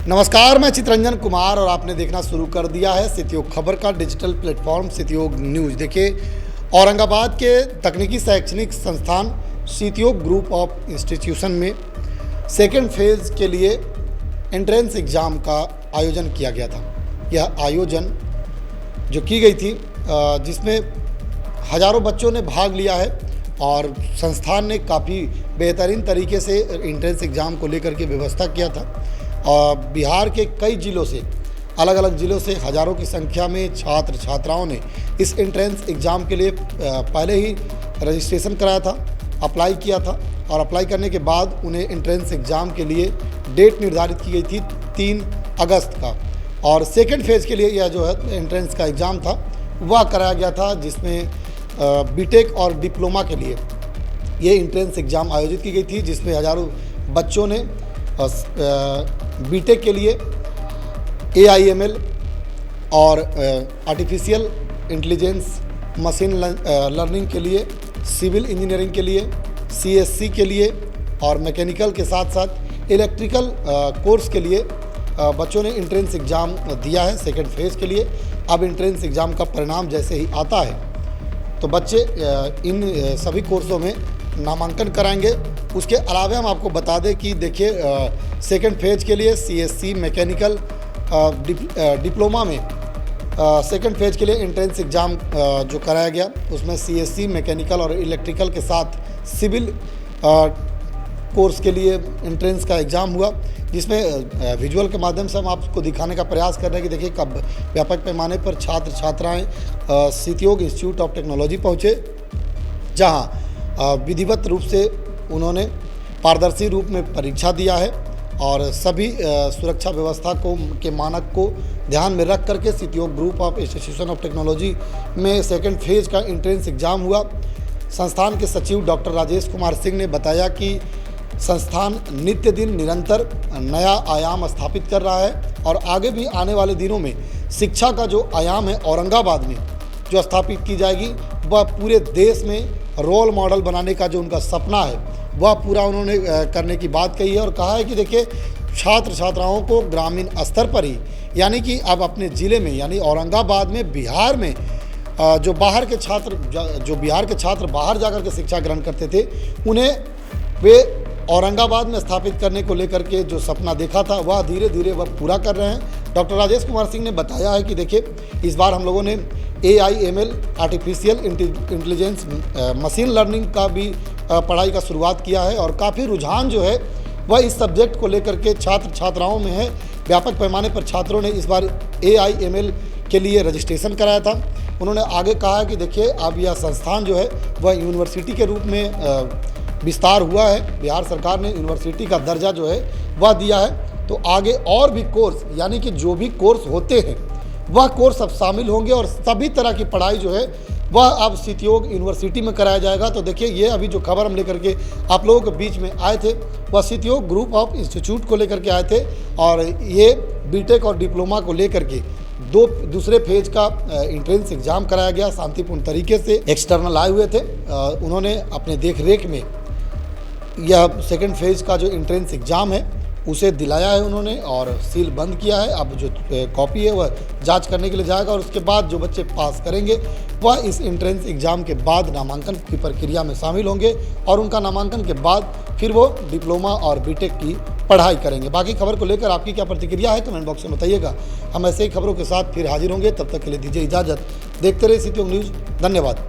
नमस्कार, मैं चितरंजन कुमार और आपने देखना शुरू कर दिया है सितयोग खबर का डिजिटल प्लेटफॉर्म सितयोग न्यूज़। देखिए, औरंगाबाद के तकनीकी शैक्षणिक संस्थान सितयोग ग्रुप ऑफ इंस्टीट्यूशन में सेकेंड फेज़ के लिए एंट्रेंस एग्ज़ाम का आयोजन किया गया था। यह आयोजन जो की गई थी जिसमें हज़ारों बच्चों ने भाग लिया है और संस्थान ने काफ़ी बेहतरीन तरीके से एंट्रेंस एग्ज़ाम को लेकर के व्यवस्था किया था। और बिहार के कई ज़िलों से, अलग अलग ज़िलों से हज़ारों की संख्या में छात्र छात्राओं ने इस एंट्रेंस एग्ज़ाम के लिए पहले ही रजिस्ट्रेशन कराया था, अप्लाई किया था और अप्लाई करने के बाद उन्हें एंट्रेंस एग्ज़ाम के लिए डेट निर्धारित की गई थी 3 अगस्त का। और सेकेंड फेज़ के लिए यह जो है एंट्रेंस का एग्ज़ाम था वह कराया गया था, जिसमें बीटेक और डिप्लोमा के लिए ये एंट्रेंस एग्ज़ाम आयोजित की गई थी, जिसमें हज़ारों बच्चों ने बीटेक के लिए AIML और आर्टिफिशियल इंटेलिजेंस मशीन लर्निंग के लिए, सिविल इंजीनियरिंग के लिए, CSC के लिए और मैकेनिकल के साथ साथ इलेक्ट्रिकल कोर्स के लिए बच्चों ने एंट्रेंस एग्ज़ाम दिया है सेकेंड फेज़ के लिए। अब एंट्रेंस एग्ज़ाम का परिणाम जैसे ही आता है तो बच्चे इन सभी कोर्सों में नामांकन कराएंगे। उसके अलावा हम आपको बता दें कि देखिए, सेकेंड फेज़ के लिए CSC मैकेनिकल डिप्लोमा में सेकेंड फेज़ के लिए एंट्रेंस एग्ज़ाम जो कराया गया उसमें CSC मैकेनिकल और इलेक्ट्रिकल के साथ सिविल कोर्स के लिए एंट्रेंस का एग्ज़ाम हुआ, जिसमें विजुअल के माध्यम से हम आपको दिखाने का प्रयास कर रहे हैं कि देखिए कब व्यापक पैमाने पर छात्र छात्राएँ सितयोग इंस्टीट्यूट ऑफ टेक्नोलॉजी पहुँचे, जहाँ विधिवत रूप से उन्होंने पारदर्शी रूप में परीक्षा दिया है और सभी सुरक्षा व्यवस्था के मानक को ध्यान में रख करके सितयोग group of institution of technology में सेकेंड फेज़ का एंट्रेंस एग्ज़ाम हुआ। संस्थान के सचिव डॉक्टर राजेश कुमार सिंह ने बताया कि संस्थान नित्य दिन निरंतर नया आयाम स्थापित कर रहा है और आगे भी आने वाले दिनों में शिक्षा का जो आयाम है औरंगाबाद में जो स्थापित की जाएगी, वह पूरे देश में रोल मॉडल बनाने का जो उनका सपना है वह पूरा उन्होंने करने की बात कही है। और कहा है कि देखिए, छात्र छात्राओं को ग्रामीण स्तर पर ही, यानी कि अब अपने ज़िले में यानी औरंगाबाद में, बिहार में जो बिहार के छात्र बाहर जाकर के शिक्षा ग्रहण करते थे, उन्हें वे औरंगाबाद में स्थापित करने को लेकर के जो सपना देखा था वह धीरे धीरे वह पूरा कर रहे हैं। डॉक्टर राजेश कुमार सिंह ने बताया है कि देखिए, इस बार हम लोगों ने AIML artificial intelligence machine learning का भी पढ़ाई का शुरुआत किया है और काफ़ी रुझान जो है वह इस सब्जेक्ट को लेकर के छात्र छात्राओं में है। व्यापक पैमाने पर छात्रों ने इस बार AIML के लिए रजिस्ट्रेशन कराया था। उन्होंने आगे कहा कि देखिए, अब यह संस्थान जो है वह यूनिवर्सिटी के रूप में विस्तार हुआ है। बिहार सरकार ने यूनिवर्सिटी का दर्जा जो है वह दिया है, तो आगे और भी कोर्स, यानी कि जो भी कोर्स होते हैं वह कोर्स अब शामिल होंगे और सभी तरह की पढ़ाई जो है वह अब सितयोग यूनिवर्सिटी में कराया जाएगा। तो देखिए, ये अभी जो खबर हम लेकर के आप लोगों के बीच में आए थे वह सितयोग ग्रुप ऑफ इंस्टीट्यूट को लेकर के आए थे और ये बीटेक और डिप्लोमा को लेकर के दूसरे फेज़ का एंट्रेंस एग्ज़ाम कराया गया शांतिपूर्ण तरीके से। एक्सटर्नल आए हुए थे, उन्होंने अपने देख रेख में यह सेकेंड फेज़ का जो एंट्रेंस एग्ज़ाम है उसे दिलाया है उन्होंने और सील बंद किया है। अब जो कॉपी है वह जांच करने के लिए जाएगा और उसके बाद जो बच्चे पास करेंगे वह इस एंट्रेंस एग्ज़ाम के बाद नामांकन की प्रक्रिया में शामिल होंगे और उनका नामांकन के बाद फिर वो डिप्लोमा और बीटेक की पढ़ाई करेंगे। बाकी खबर को लेकर आपकी क्या प्रतिक्रिया है कमेंट बॉक्स में बताइएगा। हम ऐसे ही खबरों के साथ फिर हाजिर होंगे, तब तक के लिए दीजिए इजाज़त। देखते रहिए सितयोग न्यूज़। धन्यवाद।